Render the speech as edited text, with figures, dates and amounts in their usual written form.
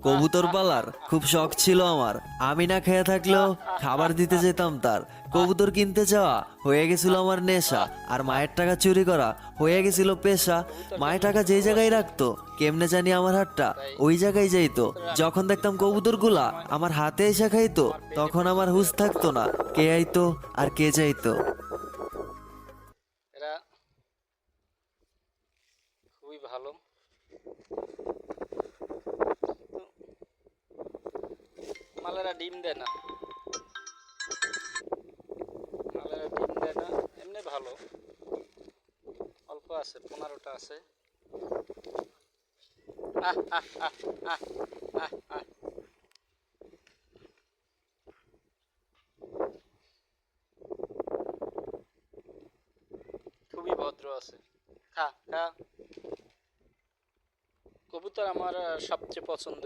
কবুতর পালার খুব শখ ছিল আমার। আমি না খেয়ে থাকলেও খাবার দিতে যেতাম তার। কবুতর কিনতে যাওয়া হয়ে গেছিল আমার নেশা, আর মায়ের টাকা চুরি করা হয়ে গেছিল পেশা। মায়ের টাকা যেই জায়গায় রাখতো, কেমনে জানি আমার হাতটা ওই জায়গায় যাইতো। যখন দেখতাম কবুতরগুলা আমার হাতে এসে খাইতো, তখন আমার হুঁশ থাকতো না, কে আইতো আর কে যাইতো। এরা খুবই ভালো। মালেরা ডিম দেয় না, মালেরা ডিম দেয় না, এমনি ভালো। অল্প আছে, 15টা আছে। আহ আহ আহ আহ আহ আহ খুবই ভদ্র আছে। খা খা। কবুতর আমার সবচেয়ে পছন্দ।